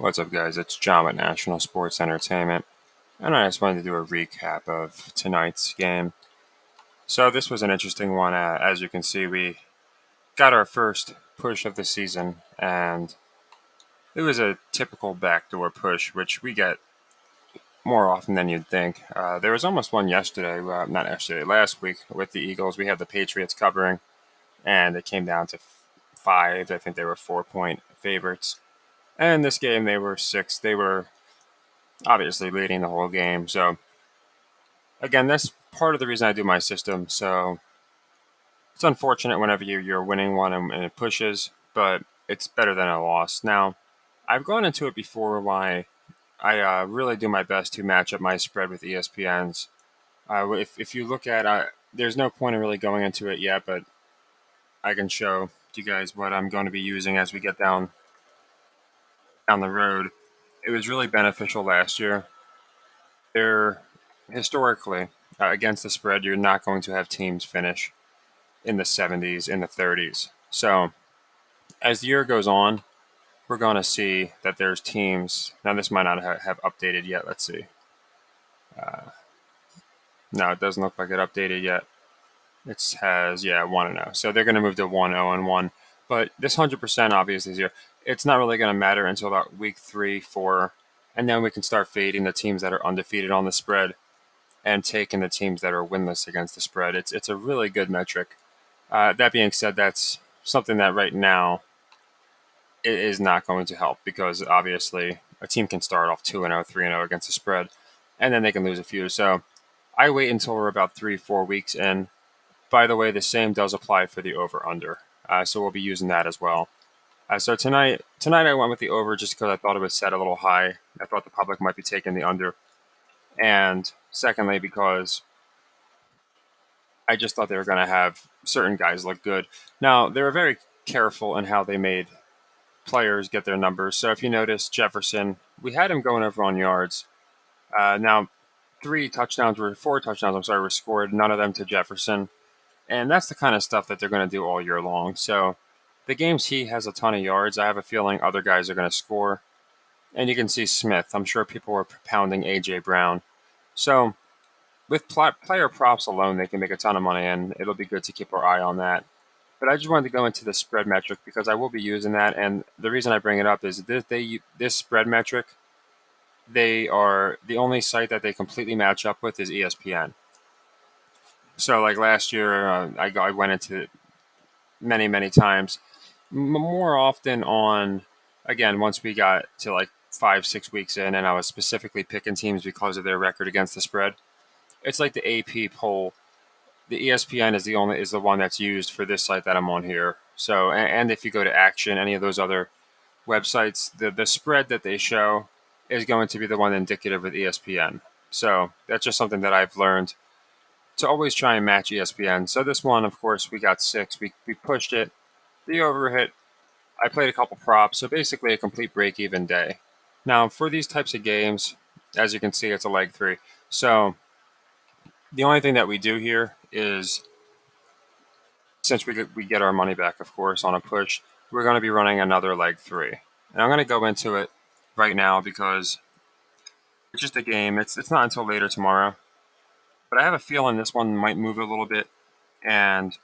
What's up, guys? It's John with National Sports Entertainment, and I just wanted to do a recap of tonight's game. So, this was an interesting one. As you can see, we got our first push of the season, and it was a typical backdoor push, which we get more often than you'd think. There was almost one yesterday, not yesterday, last week with the Eagles. We had the Patriots covering, and it came down to five. I think they were 4-point favorites. And this game, they were six. They were obviously leading the whole game. So, again, that's part of the reason I do my system. So it's unfortunate whenever you're winning one and it pushes, but it's better than a loss. Now, I've gone into it before why I really do my best to match up my spread with ESPN's. If you look at, there's no point in really going into it yet, but I can show you guys what I'm going to be using as we get down the road. It was really beneficial last year. They're historically against the spread, you're not going to have teams finish in the 70s, in the 30s. So as the year goes on, we're going to see that there's teams. Now, this might not have updated yet. Let's see. No, it doesn't look like it updated yet. It has, 1-0. So they're going to move to 1-0-1. But this 100% obviously is here. It's not really going to matter until about week 3, 4. And then we can start fading the teams that are undefeated on the spread and taking the teams that are winless against the spread. It's a really good metric. That being said, that's something that right now it is not going to help because obviously a team can start off 2-0, 3-0 against the spread, and then they can lose a few. So I wait until we're about 3, 4 weeks in. By the way, the same does apply for the over/under, so we'll be using that as well. So tonight I went with the over just because I thought it was set a little high. I thought the public might be taking the under, and secondly because I just thought they were going to have certain guys look good. Now, they were very careful in how they made players get their numbers. So if you notice, Jefferson, we had him going over on yards. Now, four touchdowns, were scored, none of them to Jefferson. And that's the kind of stuff that they're going to do all year long. So the games he has a ton of yards, I have a feeling other guys are going to score. And you can see Smith. I'm sure people were pounding A.J. Brown. So with player props alone, they can make a ton of money, and it'll be good to keep our eye on that. But I just wanted to go into the spread metric because I will be using that, and the reason I bring it up is this spread metric, they are the only site that they completely match up with is ESPN. So like last year, I went into it many times, more often on, again, once we got to like 5-6 weeks in, and I was specifically picking teams because of their record against the spread. It's like the AP poll. The ESPN is the one that's used for this site that I'm on here. So, and if you go to Action, any of those other websites, the spread that they show is going to be the one indicative with ESPN. So that's just something that I've learned to always try and match ESPN. So this one, of course, we got 6. We pushed it. The over hit. I played a couple props. So basically a complete break-even day. Now, for these types of games, as you can see, it's a leg 3. So the only thing that we do here is, since we get our money back, of course, on a push, we're going to be running another leg 3. And I'm going to go into it right now because it's just a game. It's not until later tomorrow. But I have a feeling this one might move a little bit. And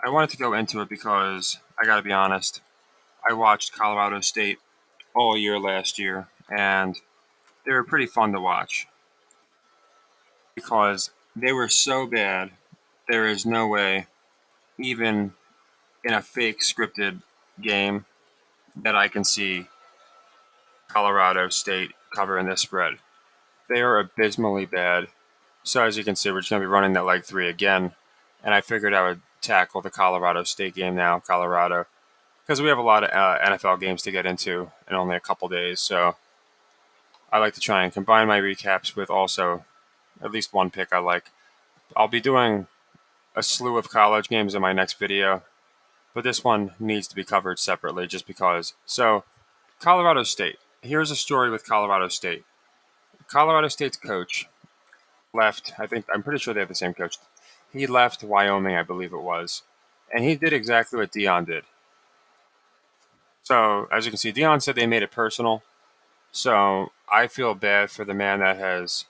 I wanted to go into it because, I got to be honest, I watched Colorado State all year last year. And they were pretty fun to watch because they were so bad. There is no way, even in a fake scripted game, that I can see Colorado State covering this spread. They are abysmally bad. So as you can see, we're just going to be running that leg 3 again. And I figured I would tackle the Colorado State game now, Colorado, because we have a lot of NFL games to get into in only a couple days. So I like to try and combine my recaps with also at least one pick I like. I'll be doing a slew of college games in my next video, but this one needs to be covered separately just because. So Colorado State. Here's a story with Colorado State. Colorado State's coach left. I'm pretty sure they have the same coach. He left Wyoming, I believe it was, and he did exactly what Deion did. So as you can see, Deion said they made it personal. So I feel bad for the man that has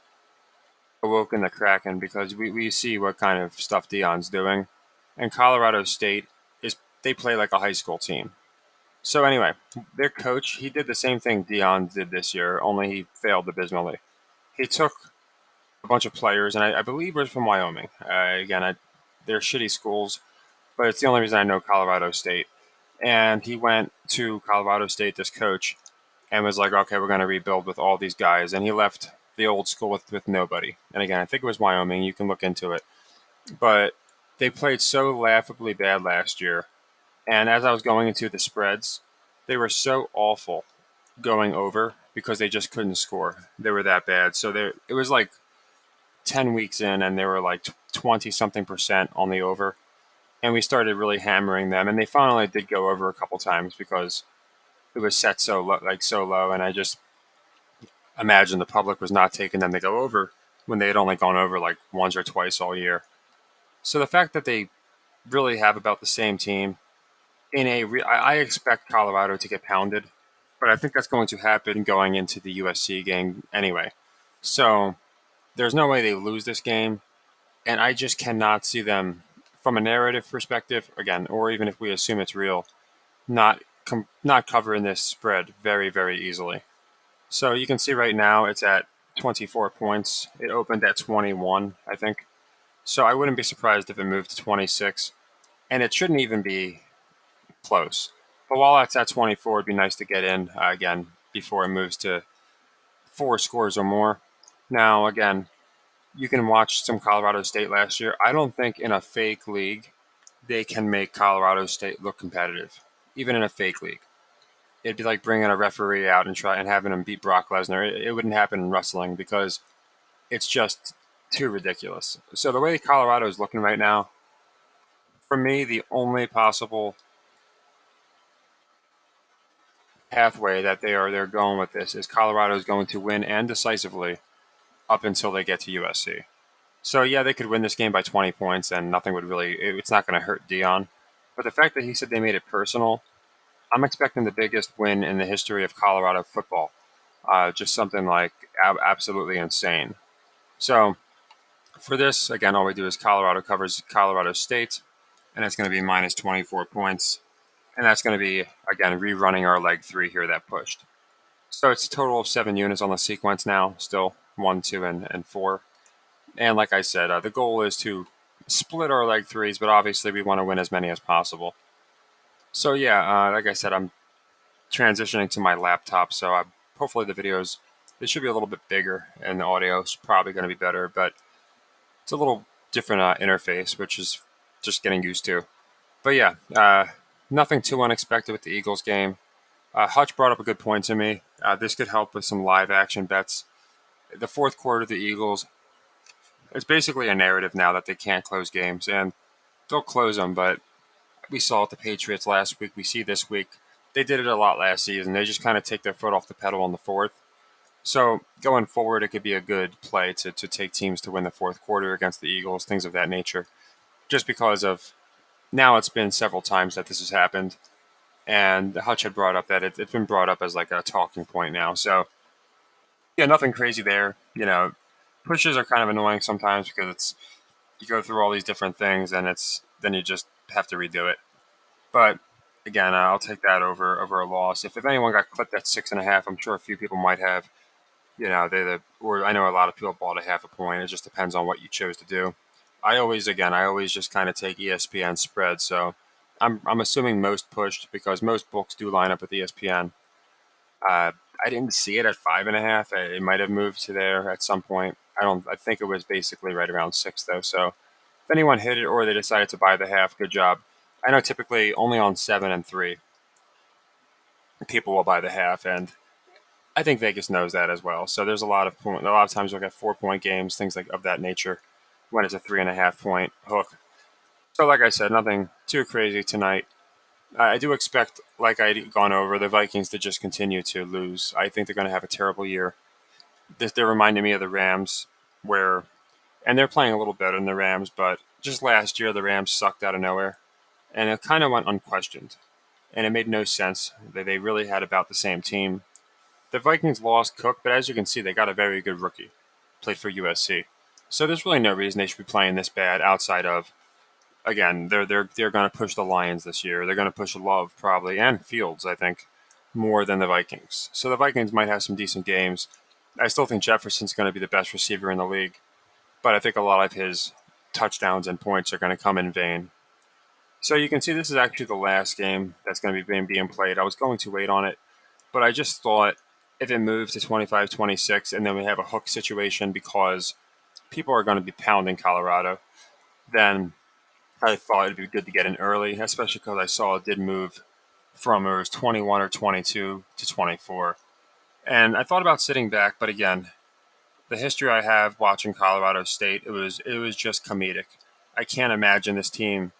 awoken the Kraken because we see what kind of stuff Deion's doing. And Colorado State is they play like a high school team. So anyway, their coach, he did the same thing Deion did this year, only he failed abysmally. He took a bunch of players, and I believe it was from Wyoming. They're shitty schools, but it's the only reason I know Colorado State. And he went to Colorado State, this coach, and was like, okay, we're going to rebuild with all these guys. And he left the old school with nobody. And again, I think it was Wyoming. You can look into it. But they played so laughably bad last year. And as I was going into the spreads, they were so awful going over because they just couldn't score. They were that bad. So it was like 10 weeks in, and they were like 20 something percent on the over. And we started really hammering them. And they finally did go over a couple times because it was set so low. And I just imagine the public was not taking them to go over when they had only gone over like once or twice all year. So the fact that they really have about the same team I expect Colorado to get pounded, but I think that's going to happen going into the USC game anyway. So there's no way they lose this game, and I just cannot see them from a narrative perspective again, or even if we assume it's real, not covering this spread very easily. So you can see right now it's at 24 points. It opened at 21, I think. So I wouldn't be surprised if it moved to 26, and it shouldn't even be close. But while that's at 24, it'd be nice to get in again before it moves to four scores or more. Now, again, you can watch some Colorado State last year. I don't think in a fake league they can make Colorado State look competitive, even in a fake league. It'd be like bringing a referee out and try and having him beat Brock Lesnar. It wouldn't happen in wrestling because it's just too ridiculous. So the way Colorado is looking right now, for me, the only possible pathway that they're going with this is Colorado is going to win and decisively up until they get to USC. So yeah, they could win this game by 20 points and nothing would it's not going to hurt Deion. But the fact that he said they made it personal, I'm expecting the biggest win in the history of Colorado football. Just something like absolutely insane. So for this, again, all we do is Colorado covers Colorado State, and it's going to be minus 24 points. And that's going to be, again, rerunning our leg three here that pushed. So it's a total of 7 units on the sequence now, still 1, 2, and 4. And like I said, the goal is to split our leg threes, but obviously we want to win as many as possible. So yeah, like I said, I'm transitioning to my laptop, so hopefully the videos, they should be a little bit bigger, and the audio is probably going to be better, but it's a little different interface, which is just getting used to. But yeah, nothing too unexpected with the Eagles game. Hutch brought up a good point to me. This could help with some live action bets. The fourth quarter of the Eagles, it's basically a narrative now that they can't close games, and they'll close them, but we saw it the Patriots last week. We see this week. They did it a lot last season. They just kind of take their foot off the pedal on the fourth. So going forward, it could be a good play to take teams to win the fourth quarter against the Eagles, things of that nature. Just because of now it's been several times that this has happened. And Hutch had brought up that it's been brought up as like a talking point now. So yeah, nothing crazy there. Pushes are kind of annoying sometimes because you go through all these different things and then you just have to redo it. But again, I'll take that over a loss. If anyone got clipped at 6.5, I'm sure a few people might have. Or I know a lot of people bought a half a point. It just depends on what you chose to do. I always just kind of take ESPN spread. So I'm assuming most pushed because most books do line up with ESPN. Uh, I didn't see it at 5.5. It might have moved to there at some point. I don't. I think it was basically right around 6 though. So if anyone hit it or they decided to buy the half, good job. I know typically only on 7 and 3 people will buy the half, and I think Vegas knows that as well. So there's a lot of times you'll get 4 point games, things like of that nature, when it's a 3.5 point hook. So like I said, nothing too crazy tonight. I do expect, like I'd gone over, the Vikings to just continue to lose. I think they're going to have a terrible year. They're reminding me of the Rams, and they're playing a little better than the Rams, but just last year the Rams sucked out of nowhere, and it kind of went unquestioned, and it made no sense. They really had about the same team. The Vikings lost Cook, but as you can see, they got a very good rookie, played for USC. So there's really no reason they should be playing this bad outside of, again, they're going to push the Lions this year. They're going to push Love probably and Fields, I think, more than the Vikings. So the Vikings might have some decent games. I still think Jefferson's going to be the best receiver in the league, but I think a lot of his touchdowns and points are going to come in vain. So you can see this is actually the last game that's going to be being played. I was going to wait on it, but I just thought if it moves to 25-26 and then we have a hook situation because people are going to be pounding Colorado, then I thought it'd be good to get in early, especially because I saw it did move from it was 21 or 22 to 24. And I thought about sitting back, but again, the history I have watching Colorado State, it was just comedic. I can't imagine this team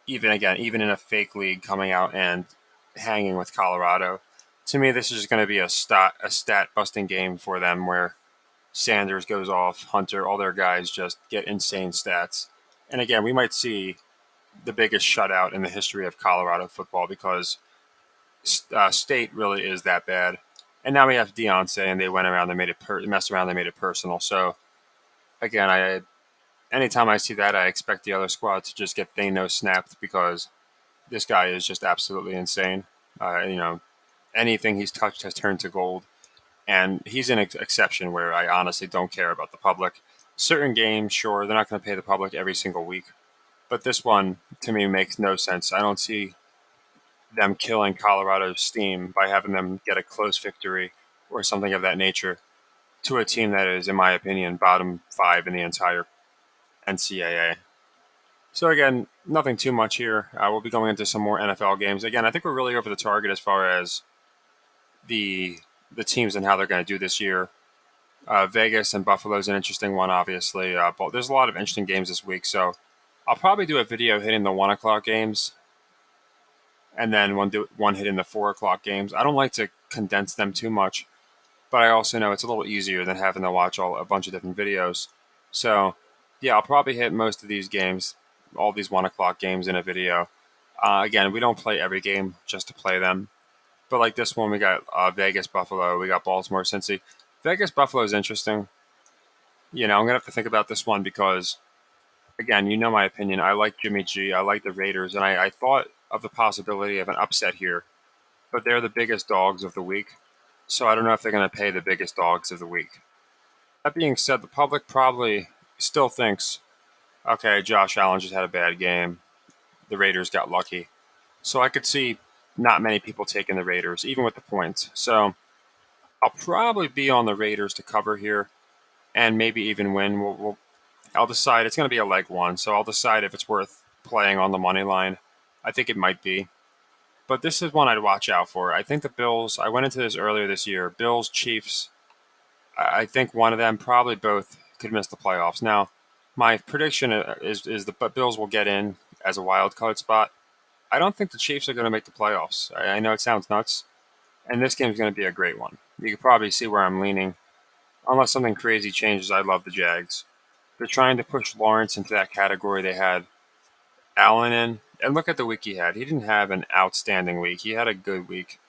even in a fake league coming out and hanging with Colorado. To me, this is going to be a stat busting game for them where Sanders goes off, Hunter, all their guys just get insane stats. And again, we might see the biggest shutout in the history of Colorado football because State really is that bad. And now we have Deion saying they went around, they made it messed around, they made it personal. So again, anytime I see that, I expect the other squad to just get Thanos snapped because this guy is just absolutely insane. Anything he's touched has turned to gold, and he's an exception where I honestly don't care about the public. Certain games, sure, they're not going to pay the public every single week, but this one to me makes no sense. I don't see them killing Colorado's steam by having them get a close victory or something of that nature to a team that is, in my opinion, bottom five in the entire NCAA. So again, nothing too much here. We'll be going into some more NFL games. Again, I think we're really over the target as far as the the teams and how they're going to do this year. Vegas and Buffalo is an interesting one, obviously. But there's a lot of interesting games this week, so I'll probably do a video hitting the 1 o'clock games, and then one hitting the 4 o'clock games. I don't like to condense them too much, but I also know it's a little easier than having to watch a bunch of different videos. So yeah, I'll probably hit most of these games, all these 1 o'clock games in a video. Again, we don't play every game just to play them. But like this one, we got Vegas, Buffalo. We got Baltimore, Cincy. Vegas, Buffalo is interesting. I'm going to have to think about this one because, again, you know my opinion. I like Jimmy G. I like the Raiders. And I thought of the possibility of an upset here. But they're the biggest dogs of the week. So I don't know if they're going to pay the biggest dogs of the week. That being said, the public probably still thinks, okay, Josh Allen just had a bad game. The Raiders got lucky. So I could see not many people taking the Raiders, even with the points. So I'll probably be on the Raiders to cover here and maybe even win. I'll decide. It's going to be a leg one, so I'll decide if it's worth playing on the money line. I think it might be. But this is one I'd watch out for. I think the Bills, I went into this earlier this year, Bills, Chiefs, I think one of them, probably both, could miss the playoffs. Now, my prediction is the Bills will get in as a wild card spot. I don't think the Chiefs are going to make the playoffs. I know it sounds nuts, and this game is going to be a great one. You can probably see where I'm leaning. Unless something crazy changes, I love the Jags. They're trying to push Lawrence into that category they had Allen in. And look at the week he had. He didn't have an outstanding week. He had a good week.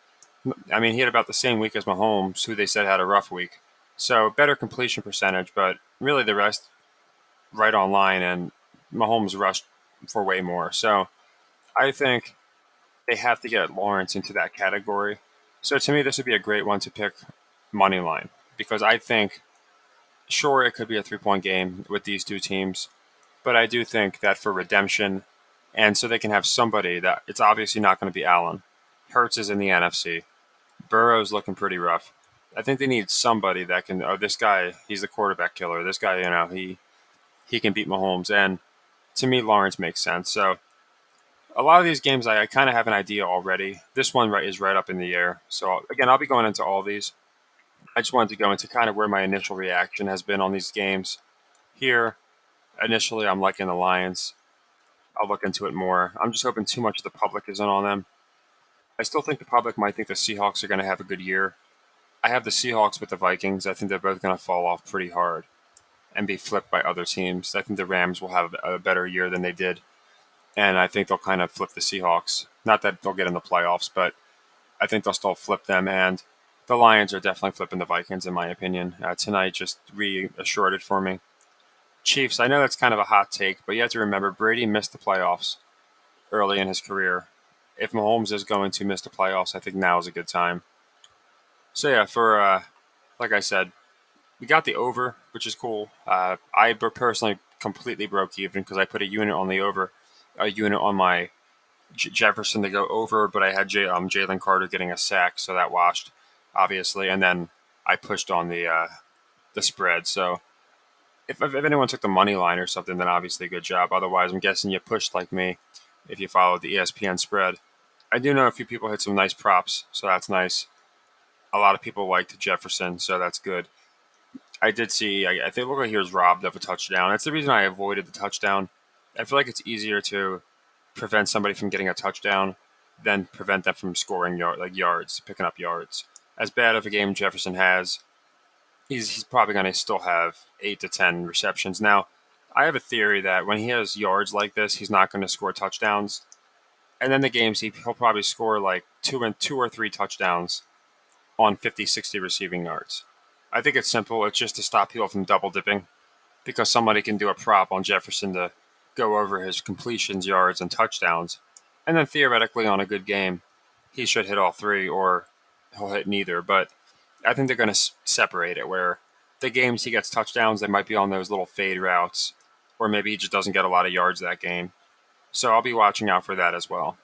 I mean, he had about the same week as Mahomes, who they said had a rough week. So better completion percentage, but really the rest right on line, and Mahomes rushed for way more. So I think they have to get Lawrence into that category. So to me, this would be a great one to pick money line because I think, sure, it could be a 3-point game with these two teams, but I do think that for redemption, and so they can have somebody that it's obviously not going to be Allen. Hurts is in the NFC. Burrow's looking pretty rough. I think they need somebody that can. Oh, this guy, he's the quarterback killer. This guy, he can beat Mahomes, and to me, Lawrence makes sense. So a lot of these games, I kind of have an idea already. This one is right up in the air. So again, I'll be going into all these. I just wanted to go into kind of where my initial reaction has been on these games. Here, initially, I'm liking the Lions. I'll look into it more. I'm just hoping too much of the public isn't on them. I still think the public might think the Seahawks are going to have a good year. I have the Seahawks with the Vikings. I think they're both going to fall off pretty hard and be flipped by other teams. I think the Rams will have a better year than they did. And I think they'll kind of flip the Seahawks. Not that they'll get in the playoffs, but I think they'll still flip them. And The Lions are definitely flipping the Vikings, in my opinion. Tonight just reassured it for me. Chiefs, I know that's kind of a hot take, but you have to remember Brady missed the playoffs early in his career. If Mahomes is going to miss the playoffs, I think now is a good time. So yeah, for like I said, we got the over, which is cool. I personally completely broke even because I put a unit on the over, a unit on my Jefferson to go over, but I had Jalen Carter getting a sack, so that washed, obviously. And then I pushed on the spread. So if anyone took the money line or something, then obviously good job. Otherwise, I'm guessing you pushed like me if you followed the ESPN spread. I do know a few people hit some nice props, so that's nice. A lot of people liked Jefferson, so that's good. I did see. I think look like he was robbed of a touchdown. That's the reason I avoided the touchdown. I feel like it's easier to prevent somebody from getting a touchdown than prevent them from scoring yards, picking up yards. As bad of a game Jefferson has, he's probably going to still have 8 to 10 receptions. Now, I have a theory that when he has yards like this, he's not going to score touchdowns. And then the games he'll probably score like two or three touchdowns on 50, 60 receiving yards. I think it's simple. It's just to stop people from double dipping because somebody can do a prop on Jefferson to go over his completions, yards, and touchdowns. And then theoretically, on a good game, he should hit all three or he'll hit neither. But I think they're going to separate it where the games he gets touchdowns, they might be on those little fade routes, or maybe he just doesn't get a lot of yards that game. So I'll be watching out for that as well.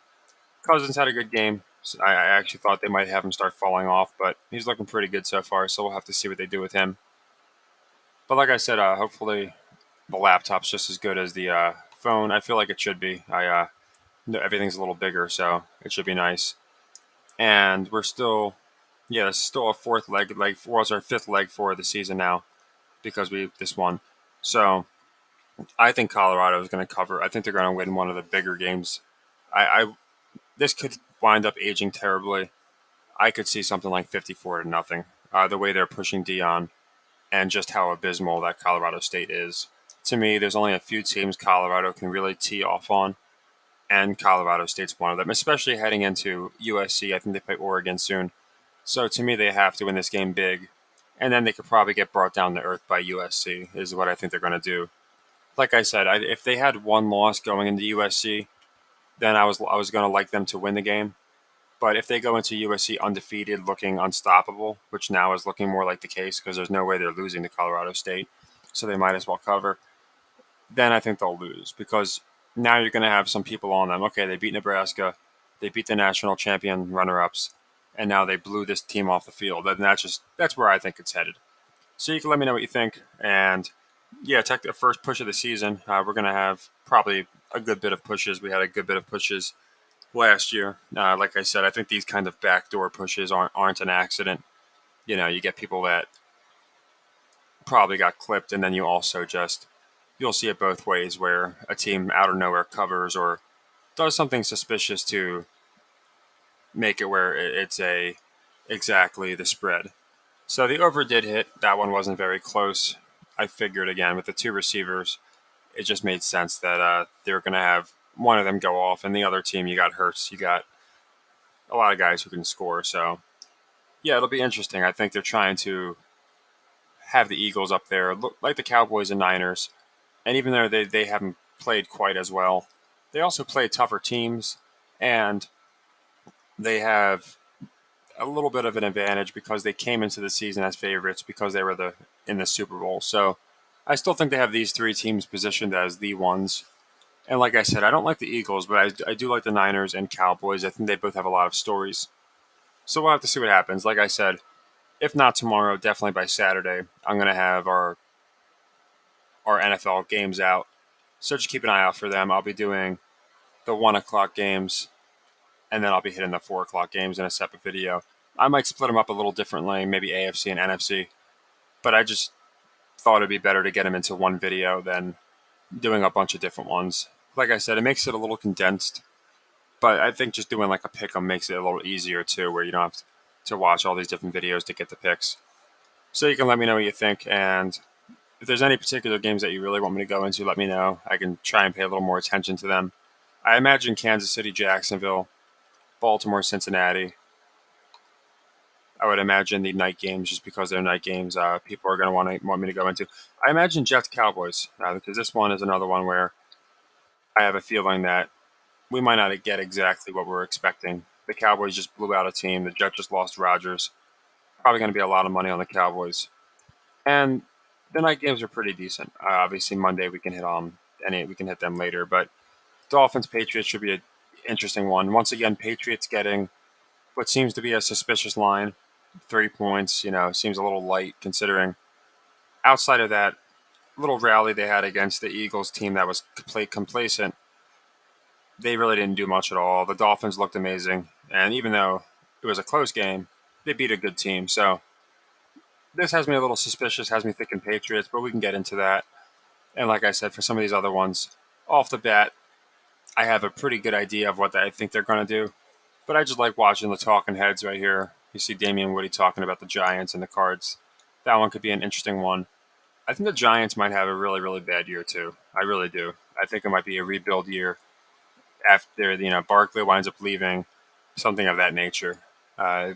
Cousins had a good game. So I actually thought they might have him start falling off, but he's looking pretty good so far. So we'll have to see what they do with him. But like I said, hopefully the laptop's just as good as the phone. I feel like it should be. Everything's a little bigger, so it should be nice. And we're still, yeah, it's still a fourth leg. Like was our fifth leg for the season now because we this one. So I think Colorado is going to cover. I think they're going to win one of the bigger games. I this could wind up aging terribly. I could see something like 54-0. The way they're pushing Deion and just how abysmal that Colorado State is. To me, there's only a few teams Colorado can really tee off on, and Colorado State's one of them, especially heading into USC. I think they play Oregon soon. So to me, they have to win this game big, and then they could probably get brought down to earth by USC, is what I think they're going to do. Like I said, if they had one loss going into USC, then I was going to like them to win the game. But if they go into USC undefeated, looking unstoppable, which now is looking more like the case because there's no way they're losing to Colorado State, so they might as well cover, then I think they'll lose because now you're going to have some people on them. Okay, they beat Nebraska, they beat the national champion runner-ups, and now they blew this team off the field. And that's where I think it's headed. So you can let me know what you think. And yeah, take the first push of the season. We're going to have probably a good bit of pushes. We had a good bit of pushes last year. Like I said, I think these kind of backdoor pushes aren't an accident. You know, you get people that probably got clipped, and then you also just you'll see it both ways, where a team out of nowhere covers or does something suspicious to make it where it's a exactly the spread. So the over did hit. That one wasn't very close. I figured again with the two receivers, it just made sense that they were going to have one of them go off, and the other team you got Hurts, you got a lot of guys who can score. So yeah, it'll be interesting. I think they're trying to have the Eagles up there, look like the Cowboys and Niners, and even though they haven't played quite as well, they also play tougher teams, and they have a little bit of an advantage because they came into the season as favorites because they were in the Super Bowl. So I still think they have these three teams positioned as the ones. And like I said, I don't like the Eagles, but I do like the Niners and Cowboys. I think they both have a lot of stories. So we'll have to see what happens. Like I said, if not tomorrow, definitely by Saturday, I'm going to have our NFL games out. So just keep an eye out for them. I'll be doing the 1 o'clock games, and then I'll be hitting the 4 o'clock games in a separate video. I might split them up a little differently, maybe AFC and NFC, but I just thought it'd be better to get them into one video than doing a bunch of different ones. Like I said, it makes it a little condensed, but I think just doing like a pick 'em makes it a little easier too, where you don't have to watch all these different videos to get the picks. So you can let me know what you think, and if there's any particular games that you really want me to go into, let me know. I can try and pay a little more attention to them. I imagine Kansas City, Jacksonville, Baltimore, Cincinnati. I would imagine the night games, just because they're night games, people are going to want me to go into. I imagine Jets Cowboys, because this one is another one where I have a feeling that we might not get exactly what we're expecting. The Cowboys just blew out a team. The Jets just lost Rodgers. Probably going to be a lot of money on the Cowboys. And the night games are pretty decent. Obviously, Monday we can hit on any. We can hit them later, but Dolphins Patriots should be an interesting one. Once again, Patriots getting what seems to be a suspicious line, 3 points. Seems a little light considering. Outside of that little rally they had against the Eagles team that was complacent, they really didn't do much at all. The Dolphins looked amazing, and even though it was a close game, they beat a good team. So this has me a little suspicious, has me thinking Patriots, but we can get into that. And like I said, for some of these other ones, off the bat, I have a pretty good idea of what I think they're going to do. But I just like watching the talking heads right here. You see Damian Woody talking about the Giants and the Cards. That one could be an interesting one. I think the Giants might have a really, really bad year too. I really do. I think it might be a rebuild year after Barkley winds up leaving, something of that nature. Uh,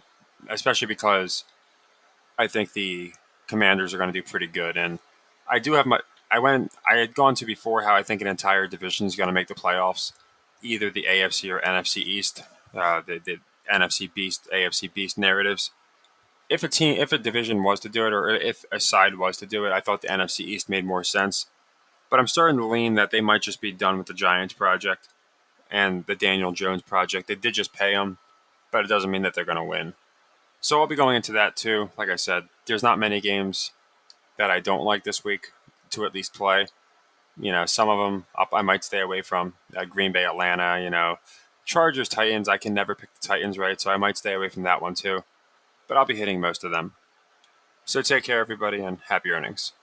Especially because I think the Commanders are going to do pretty good, and I do have my. I had gone to before how I think an entire division is going to make the playoffs, either the AFC or NFC East. The NFC Beast, AFC Beast narratives. If a division was to do it, or if a side was to do it, I thought the NFC East made more sense. But I'm starting to lean that they might just be done with the Giants project and the Daniel Jones project. They did just pay him, but it doesn't mean that they're going to win. So I'll be going into that too. Like I said, there's not many games that I don't like this week to at least play. Some of them I might stay away from. Green Bay, Atlanta, Chargers, Titans. I can never pick the Titans right, so I might stay away from that one too. But I'll be hitting most of them. So take care, everybody, and happy earnings.